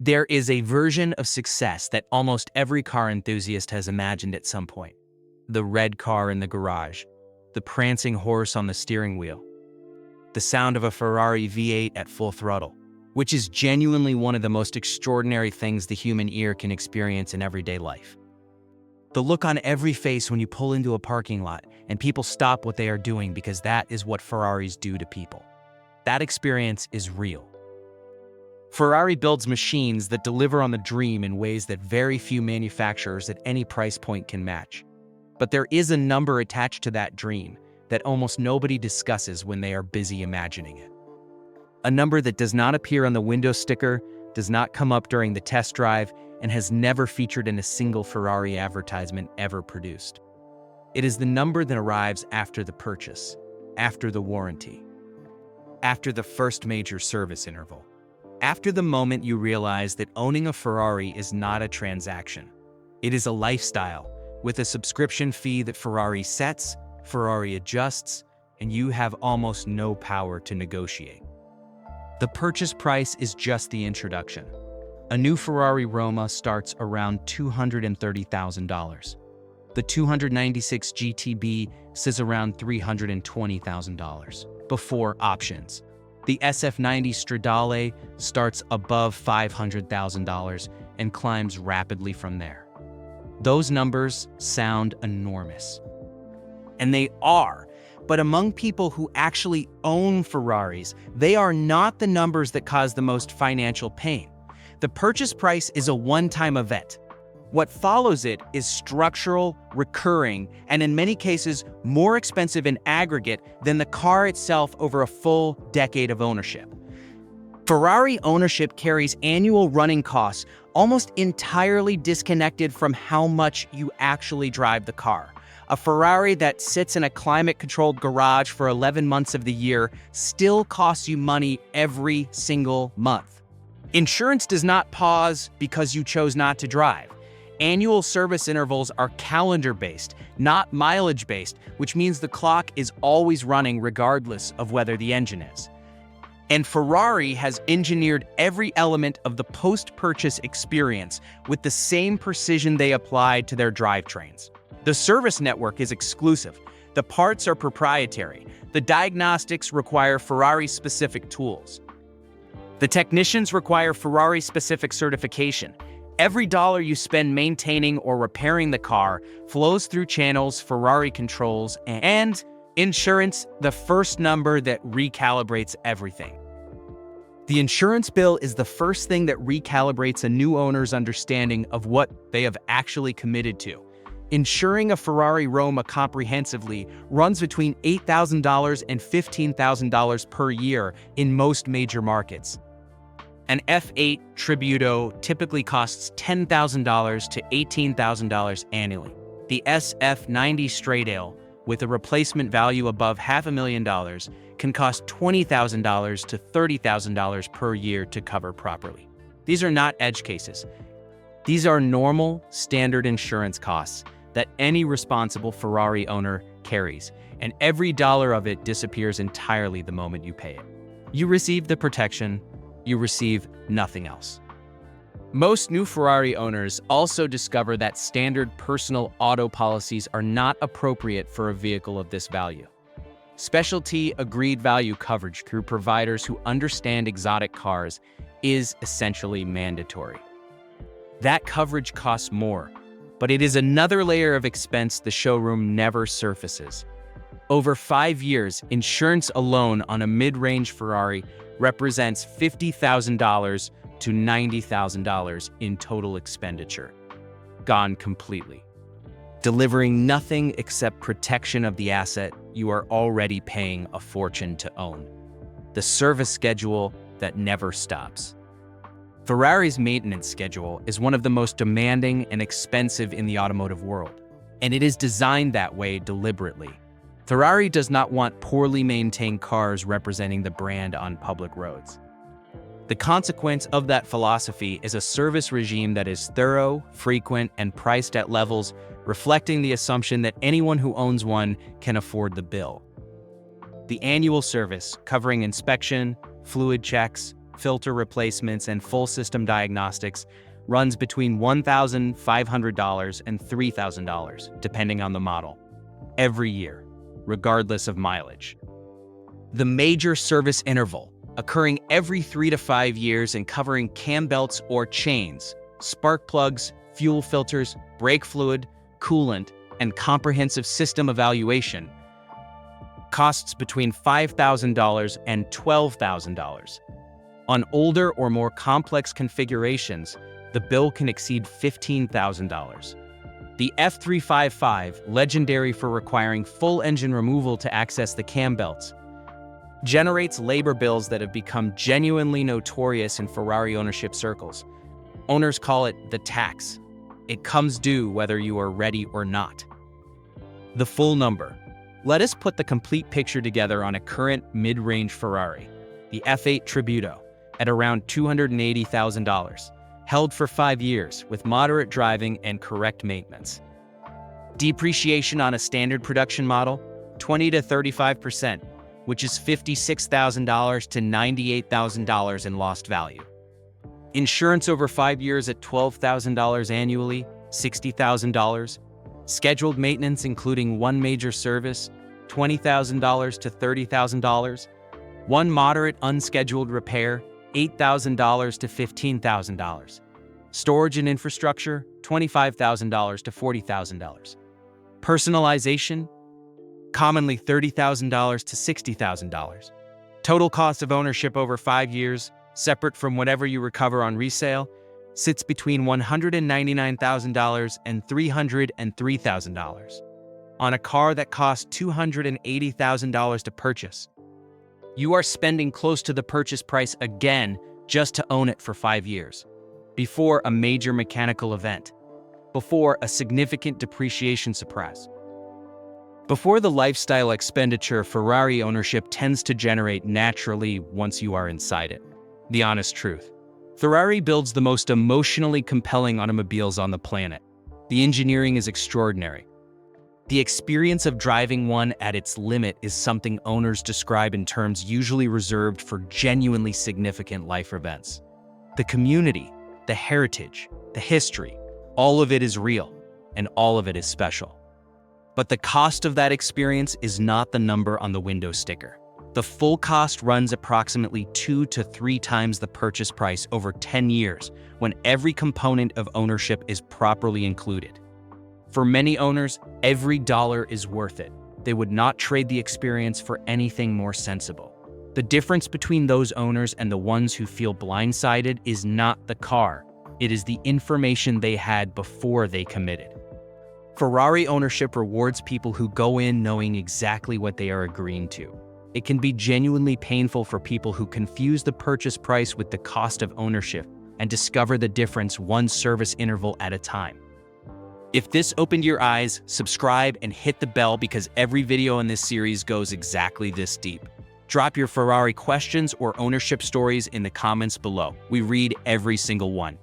There is a version of success that almost every car enthusiast has imagined at some point. The red car in the garage, the prancing horse on the steering wheel, the sound of a Ferrari V8 at full throttle, which is genuinely one of the most extraordinary things the human ear can experience in everyday life. The look on every face when you pull into a parking lot and people stop what they are doing because that is what Ferraris do to people. That experience is real. Ferrari builds machines that deliver on the dream in ways that very few manufacturers at any price point can match. But there is a number attached to that dream that almost nobody discusses when they are busy imagining it. A number that does not appear on the window sticker, does not come up during the test drive, and has never featured in a single Ferrari advertisement ever produced. It is the number that arrives after the purchase, after the warranty, after the first major service interval. After the moment you realize that owning a Ferrari is not a transaction. It is a lifestyle, with a subscription fee that Ferrari sets, Ferrari adjusts, and you have almost no power to negotiate. The purchase price is just the introduction. A new Ferrari Roma starts around $230,000. The 296 GTB sits around $320,000, before options. The SF90 Stradale starts above $500,000 and climbs rapidly from there. Those numbers sound enormous. And they are, but among people who actually own Ferraris, they are not the numbers that cause the most financial pain. The purchase price is a one-time event. What follows it is structural, recurring, and in many cases, more expensive in aggregate than the car itself over a full decade of ownership. Ferrari ownership carries annual running costs almost entirely disconnected from how much you actually drive the car. A Ferrari that sits in a climate-controlled garage for 11 months of the year still costs you money every single month. Insurance does not pause because you chose not to drive. Annual service intervals are calendar-based, not mileage-based, which means the clock is always running regardless of whether the engine is. And Ferrari has engineered every element of the post-purchase experience with the same precision they applied to their drivetrains. The service network is exclusive. The parts are proprietary. The diagnostics require Ferrari-specific tools. The technicians require Ferrari-specific certification. Every dollar you spend maintaining or repairing the car flows through channels Ferrari controls, and insurance, the first number that recalibrates everything. The insurance bill is the first thing that recalibrates a new owner's understanding of what they have actually committed to. Insuring a Ferrari Roma comprehensively runs between $8,000 and $15,000 per year in most major markets. An F8 Tributo typically costs $10,000 to $18,000 annually. The SF90 Stradale, with a replacement value above $500,000, can cost $20,000 to $30,000 per year to cover properly. These are not edge cases. These are normal, standard insurance costs that any responsible Ferrari owner carries, and every dollar of it disappears entirely the moment you pay it. You receive the protection, you receive nothing else. Most new Ferrari owners also discover that standard personal auto policies are not appropriate for a vehicle of this value. Specialty agreed value coverage through providers who understand exotic cars is essentially mandatory. That coverage costs more, but it is another layer of expense the showroom never surfaces. Over 5 years, insurance alone on a mid-range Ferrari represents $50,000 to $90,000 in total expenditure. Gone completely. Delivering nothing except protection of the asset you are already paying a fortune to own. The service schedule that never stops. Ferrari's maintenance schedule is one of the most demanding and expensive in the automotive world, and it is designed that way deliberately. Ferrari does not want poorly maintained cars representing the brand on public roads. The consequence of that philosophy is a service regime that is thorough, frequent, and priced at levels reflecting the assumption that anyone who owns one can afford the bill. The annual service, covering inspection, fluid checks, filter replacements, and full system diagnostics runs between $1,500 and $3,000, depending on the model, every year, regardless of mileage. The major service interval, occurring every 3 to 5 years and covering cam belts or chains, spark plugs, fuel filters, brake fluid, coolant, and comprehensive system evaluation, costs between $5,000 and $12,000. On older or more complex configurations, the bill can exceed $15,000. The F355, legendary for requiring full engine removal to access the cam belts, generates labor bills that have become genuinely notorious in Ferrari ownership circles. Owners call it the tax. It comes due whether you are ready or not. The full number. Let us put the complete picture together on a current mid-range Ferrari, the F8 Tributo, at around $280,000, held for 5 years with moderate driving and correct maintenance. Depreciation on a standard production model, 20 to 35%, which is $56,000 to $98,000 in lost value. Insurance over 5 years at $12,000 annually, $60,000. Scheduled maintenance including one major service, $20,000 to $30,000. One moderate unscheduled repair, $8,000 to $15,000. Storage and infrastructure, $25,000 to $40,000. Personalization, commonly $30,000 to $60,000. Total cost of ownership over 5 years, separate from whatever you recover on resale, sits between $199,000 and $303,000 on a car that costs $280,000 to purchase. You are spending close to the purchase price again just to own it for 5 years, before a major mechanical event, before a significant depreciation surprise. Before the lifestyle expenditure Ferrari ownership tends to generate naturally once you are inside it. The honest truth. Ferrari builds the most emotionally compelling automobiles on the planet. The engineering is extraordinary. The experience of driving one at its limit is something owners describe in terms usually reserved for genuinely significant life events. The community, the heritage, the history, all of it is real, and all of it is special. But the cost of that experience is not the number on the window sticker. The full cost runs approximately 2 to 3 times the purchase price over 10 years when every component of ownership is properly included. For many owners, every dollar is worth it. They would not trade the experience for anything more sensible. The difference between those owners and the ones who feel blindsided is not the car. It is the information they had before they committed. Ferrari ownership rewards people who go in knowing exactly what they are agreeing to. It can be genuinely painful for people who confuse the purchase price with the cost of ownership and discover the difference one service interval at a time. If this opened your eyes, subscribe and hit the bell because every video in this series goes exactly this deep. Drop your Ferrari questions or ownership stories in the comments below. We read every single one.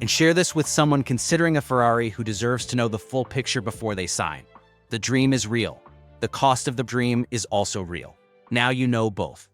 And share this with someone considering a Ferrari who deserves to know the full picture before they sign. The dream is real. The cost of the dream is also real. Now you know both.